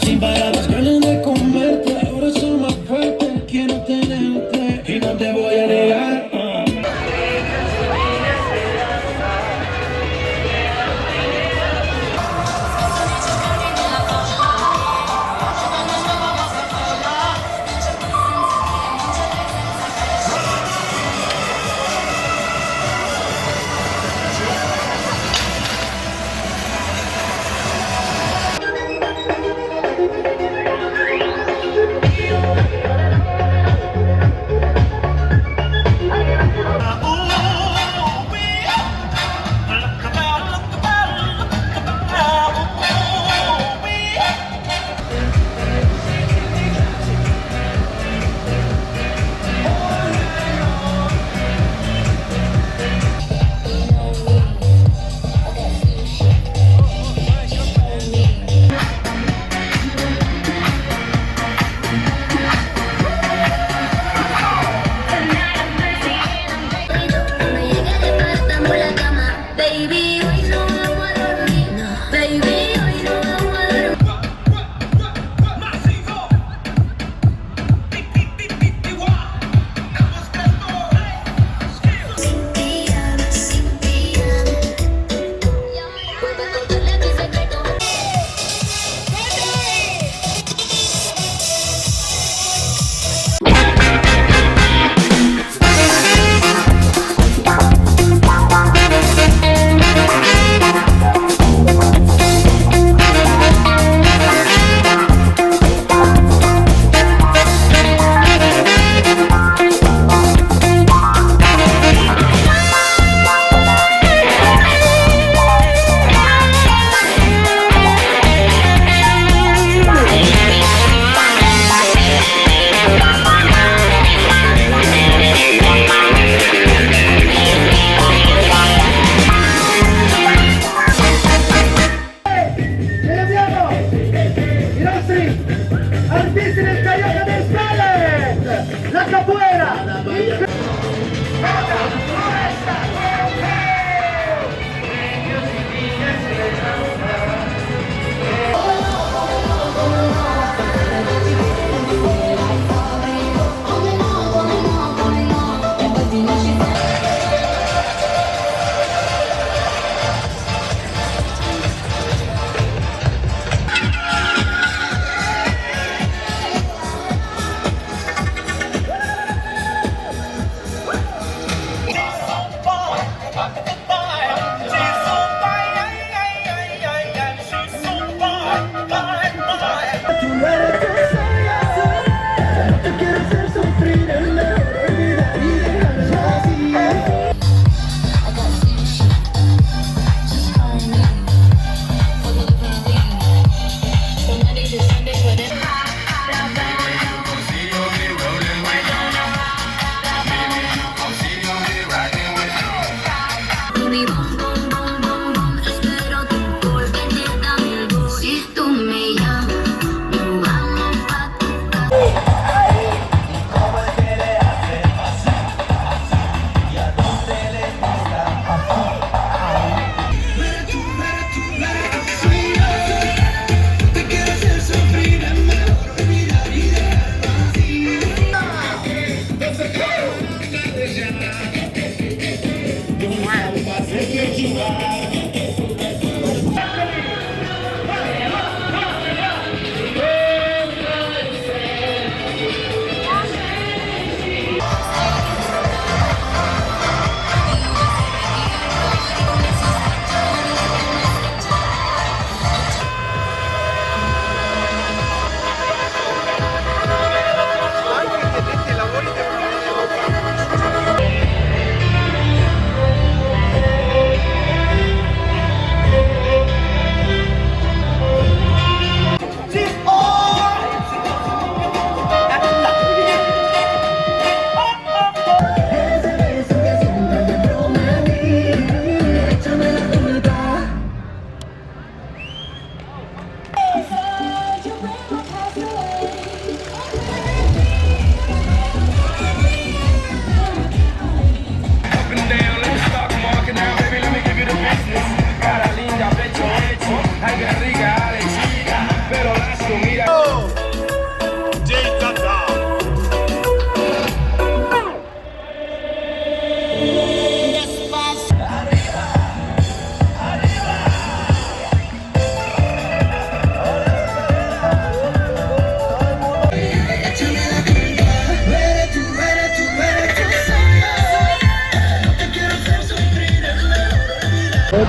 Sin parar, las ganas de comerte, ahora son más fuertes. Quiero tenerte y no te voy a negar.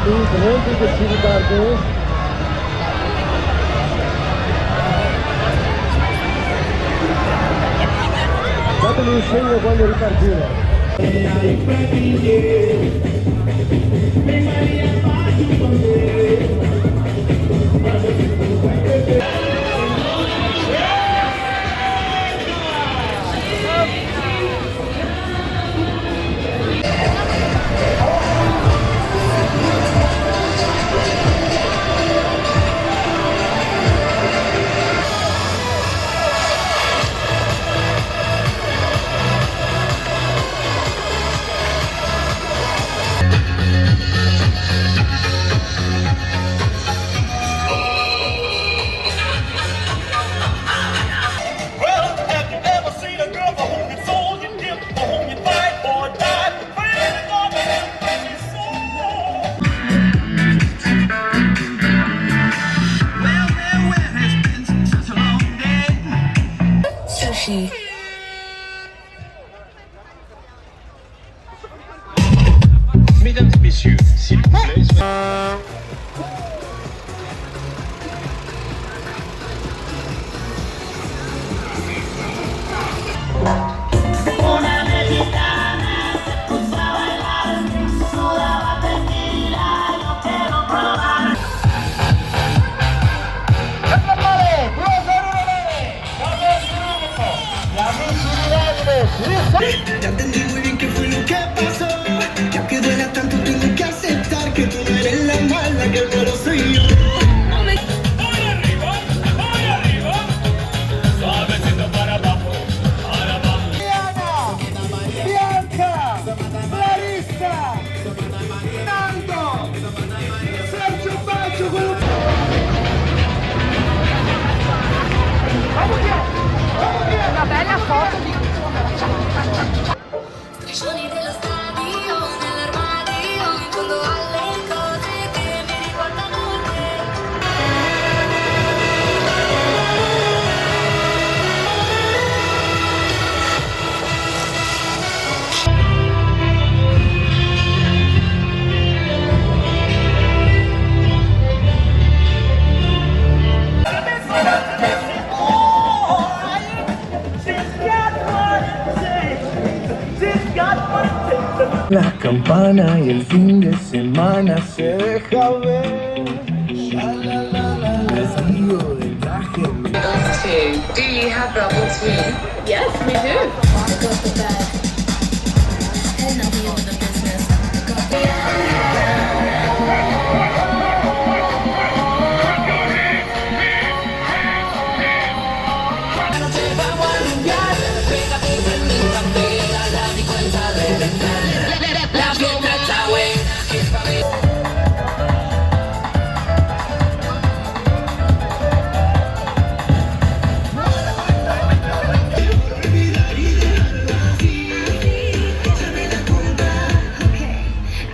Incrementi che si riparte. Datemi un segno quando ripartire. Sushi. Mesdames et messieurs, s'il vous plaît, Ya entendí muy bien qué fue lo que pasó. Que aunque duela tanto tengo que aceptar que tú no eres la mala, que el malo soy yo. Voy arriba, suavecito para abajo, para abajo. Bianca, Clarissa, Nando, Sergio Baccio, quello... Una bella foto di Striscioni dello stadio, nell'armadio, in fondo alle cose che mi riguardano te. La campana y el fin de semana se deja ver. Vestido de traje. Do you have bubble tea? Yes, we do. And I'll be over the business.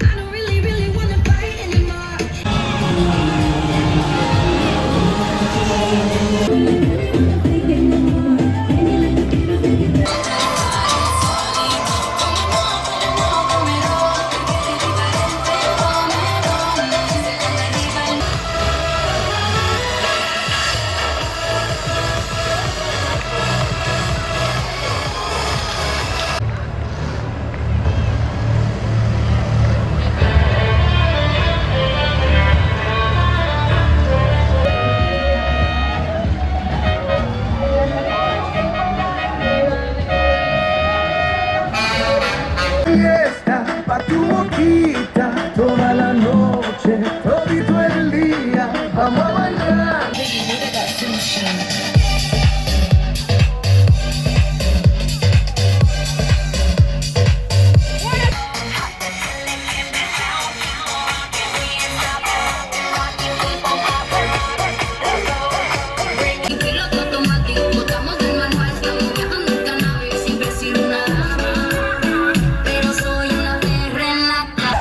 I don't really wanna fight anymore. Fiesta pa' tu boquita toda la noche, todito el día, vamos a bailar. En piloto automático, botamos del manual, estamos viajando en cannabis, siempre he sido una dama, pero soy una perra en la cama.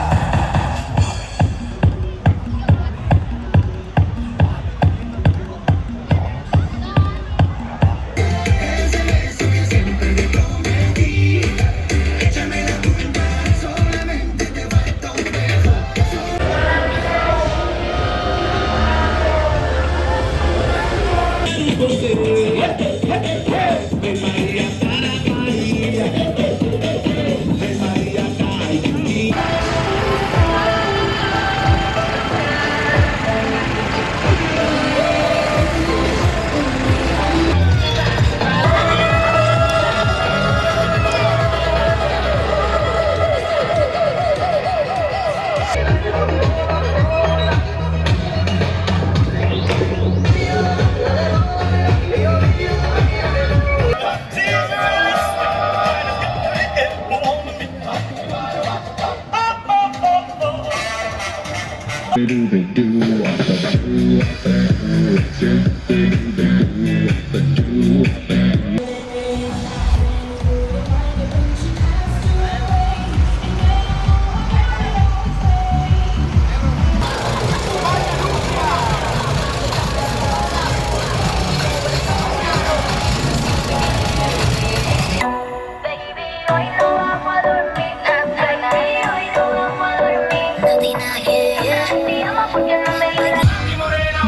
Baby, hoy no vamos a dormir. Baby, hoy no vamos a dormir. Latina, yeah, yeah. Te llamo porque no me digas. Mi morena,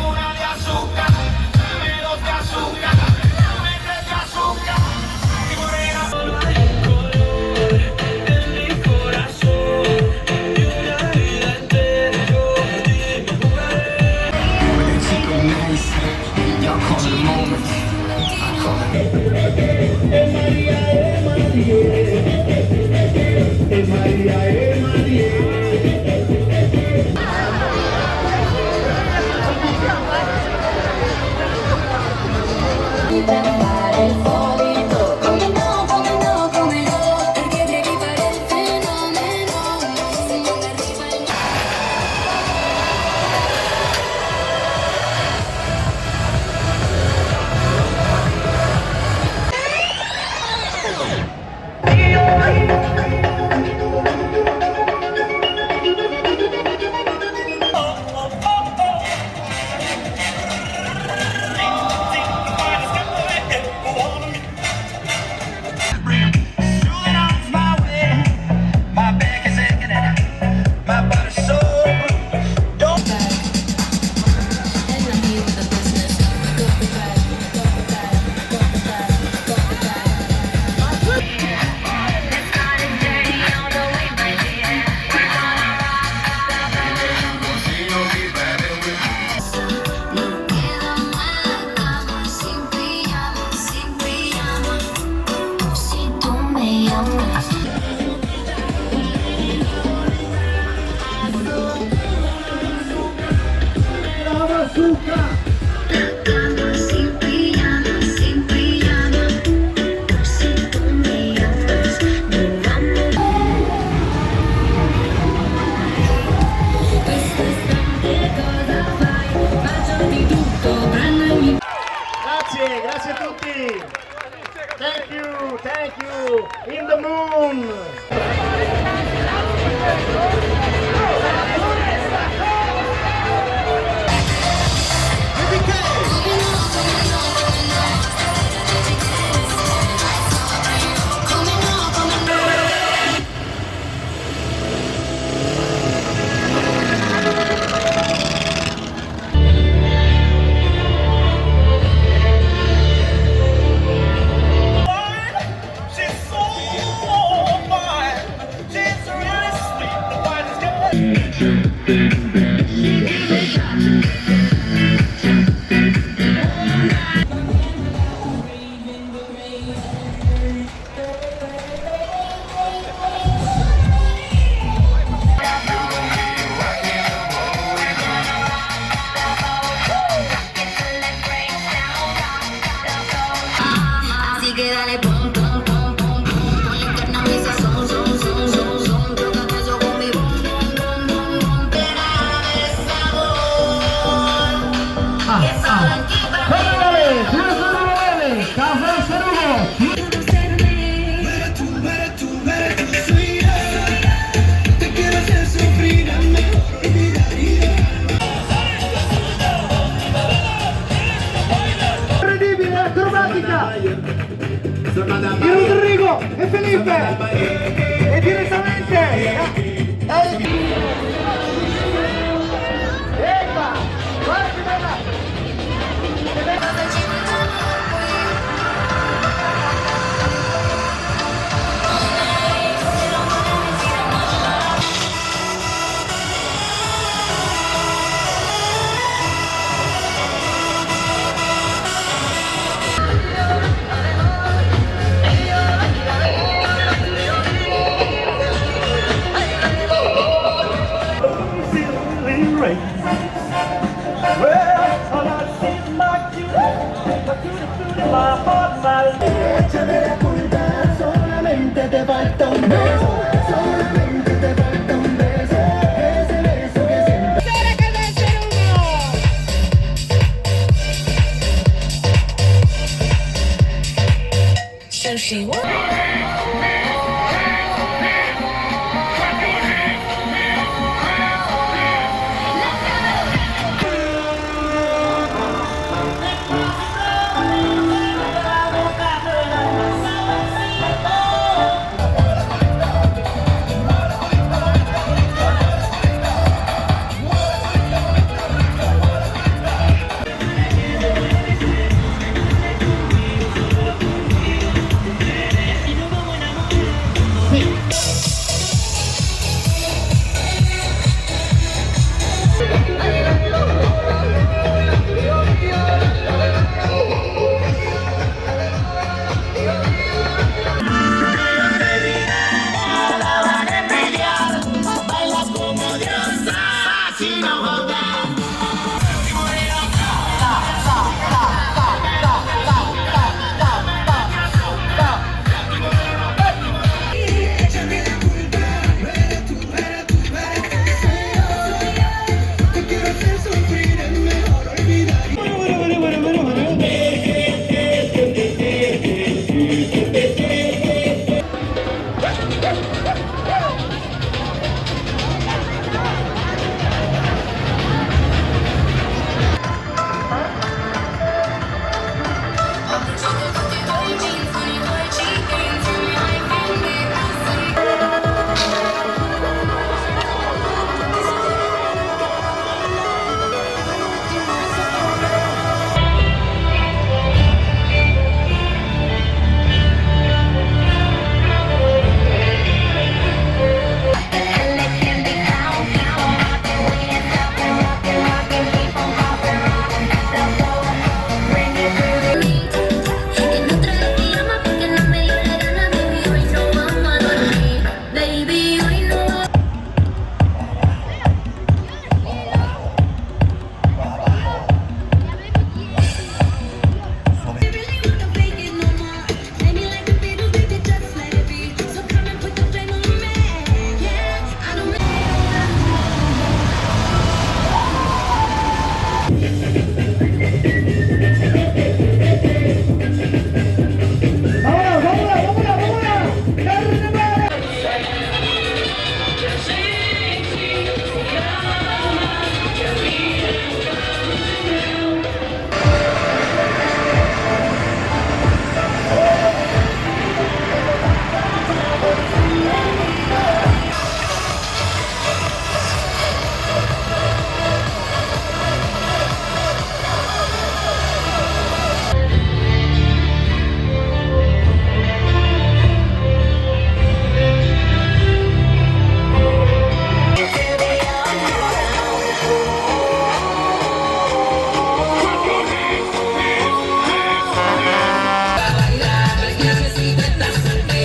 una de azúcar, dame dos de azúcar, dame tres de azúcar. Mi morena, solo hay un color en mi corazón y una vida entera yo te jugaré. Para el solito. Cómelo, cómelo, cómelo. Porque ready para el fenómeno. Se ponga arriba el Grazie a tutti. Thank you. In the moon. She's so fine, she's really sweet, the finest girl. Así que dale pum pum pum pum pum. Ponle carne a mi sazón, son, son, son, son. Choca eso con mi bum bum bum bum bum. Pegame el sabor. Que saben que soy yo. Te quiero hacer sufrir a mejor vida. Incredibile, acrobatica. Di Rodrigo e Felipe. E direttamente. Epa, guarda, te falta un beso, solamente te falta un beso, ese beso que siempre. Sushi, what? Te quiero hacer sufrir, es mejor olvidar. En otra vez te llama porque no me dio la gana, baby, hoy no vamos a dormir. Baby, hoy no. ¡Vámonos, vámonos, vámonos, vámonos! ¡Carnaval!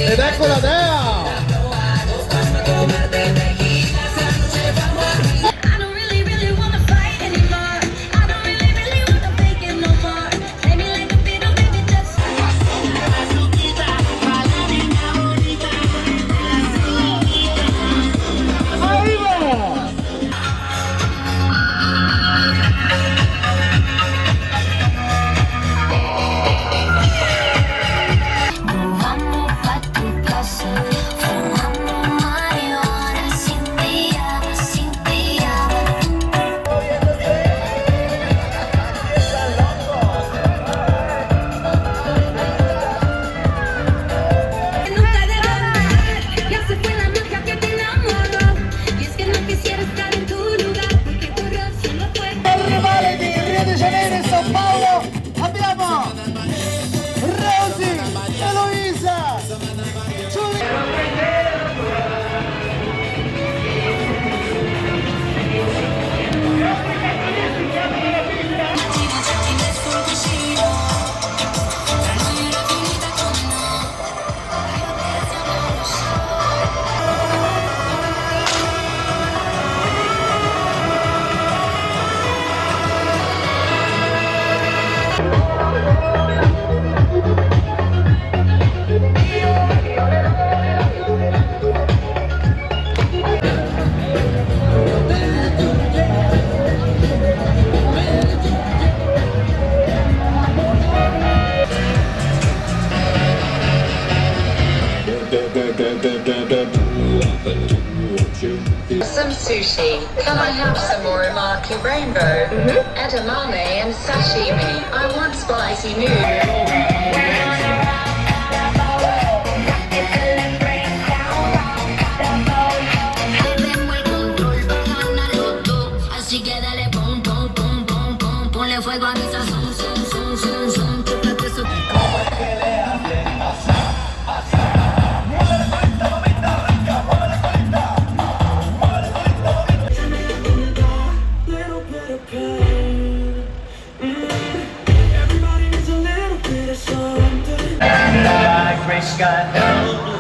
¡Le da con la DEA! I don't really, really wanna fight anymore. I don't really, really wanna fake it no more. Play me like a fiddle, baby, just. ¡Ahí va! Vamos pa' tu casa. Some sushi. Can I have some uramaki rainbow? Edamame and sashimi. I want spicy noodles. Así que dale pum pum pum pum pum, ponle fuego a mi sazón, son son son son, tócate eso. Little bit of pain. Everybody needs a little bit of something. Like gray sky, no blue.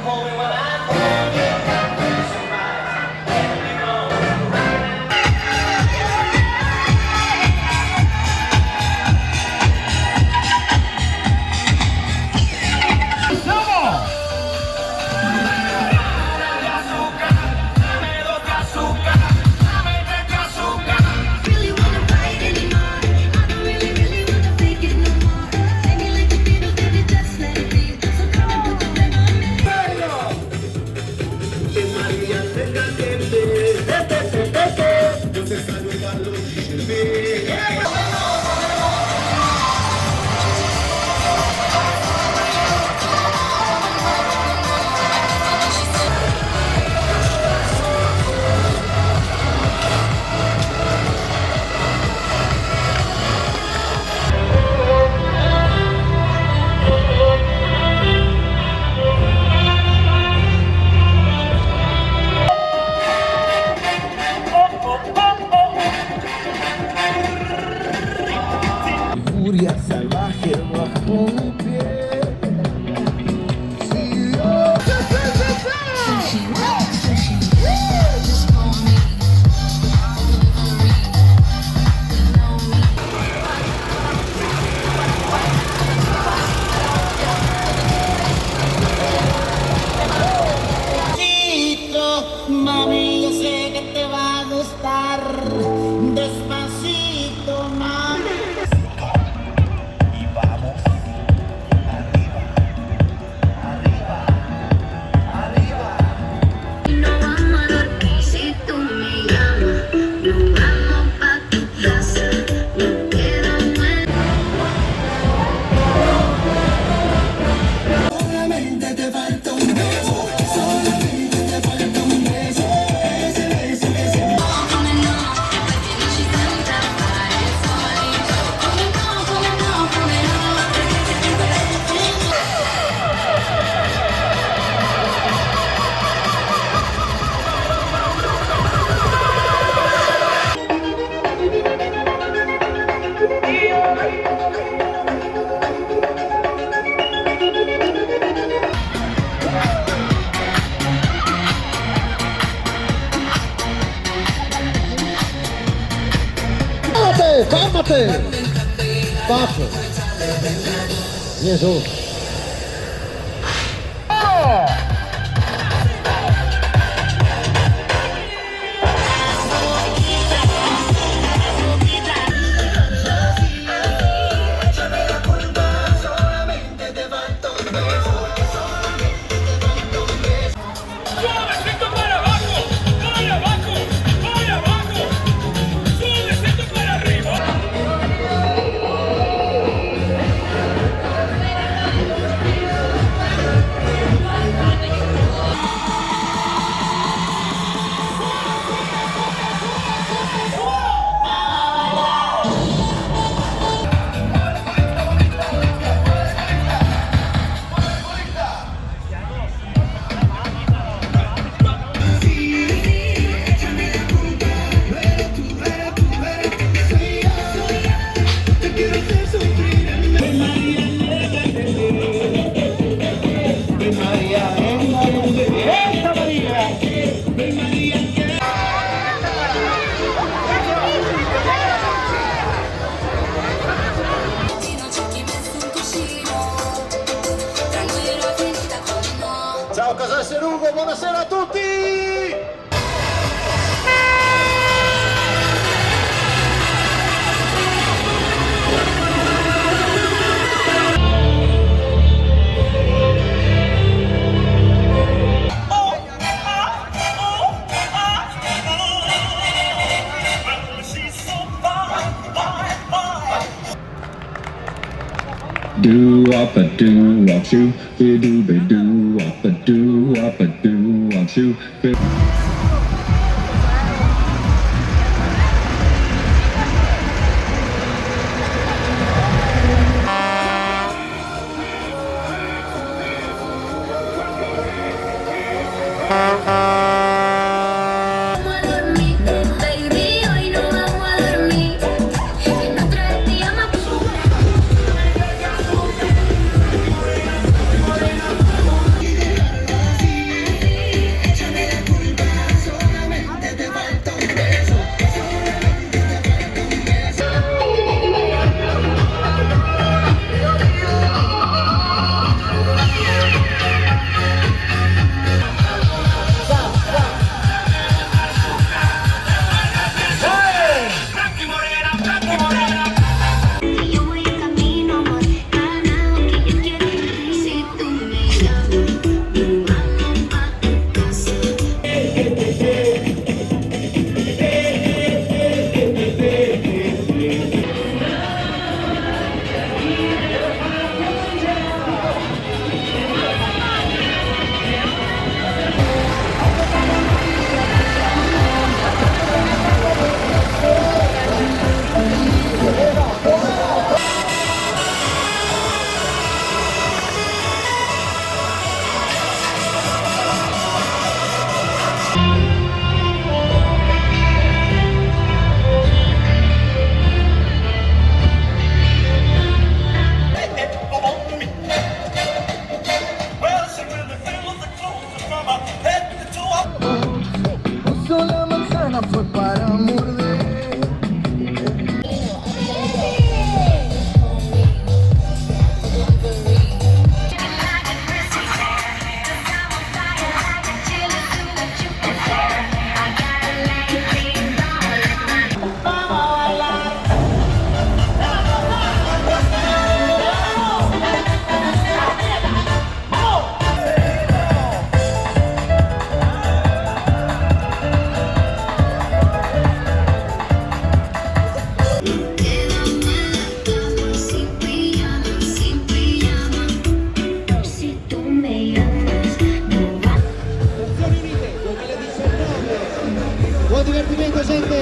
Hold me while I hold you. Really wanna fight anymore. I don't really wanna fake it no more. Take me like you did, oh baby, just let it be. So come and put your thing on me. Furia salvaje bajo mi piel. Si yo Just for me. Mami, yo sé que te va a gustar. Despacito, mami. y vamos arriba, arriba, arriba. No vamos a dormir si tú me llamas. Nos vamos pa' tu casa. Nos quedamos en Solamente te falta un beso, solamente te falta un beso. Ese beso que se ¡Cálmate! ¡Cálmate! Paso. Y eso. Suavecito para abajo, para abajo, para abajo. Suavecito para arriba. Ciao, casa essere Ugo, buonasera a tutti! Do wop a do wop shoo, be do be do wop a do wop a do wop shoo. Vamos a dormir, baby, hoy no vamos a dormir. En otro día más. Échame la culpa, solamente te falta un beso. Solamente te falta un beso. Blanca y morena, blanca y morena. Yo voy en camino, amor, ganado que yo quiero vivir. Si tú me llamas, vamos pa' tu casa. Well, she really feels the clothes from her head to her. Puso la manzana fue para morder. Sin pijama, si tú me llamas, no va. Buon divertimento, gente!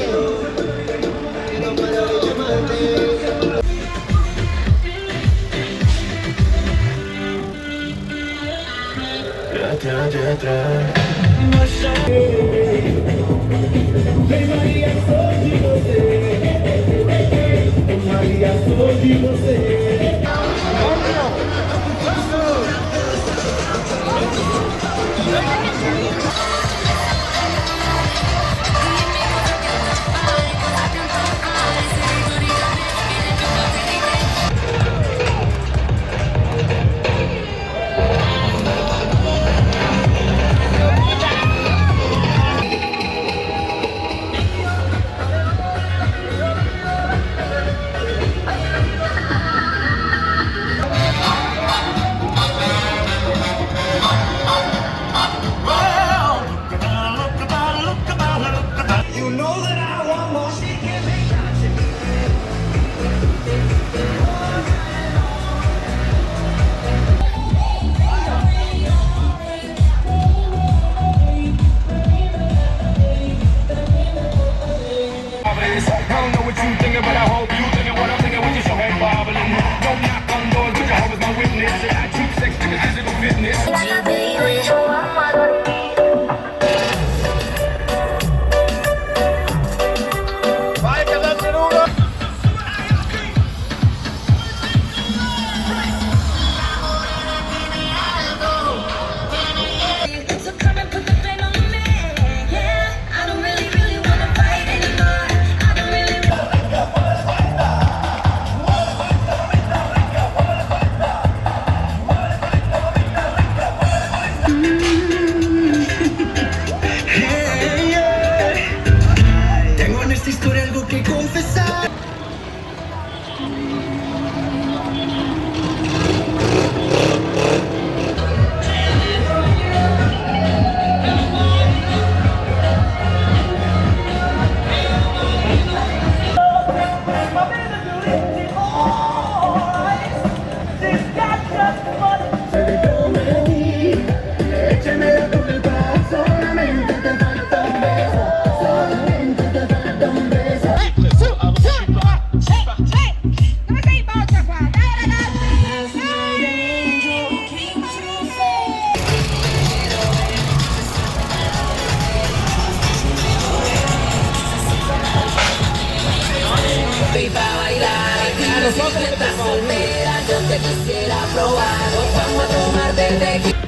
estás soltera, yo te quisiera probar. Vamos a tomar de tequila.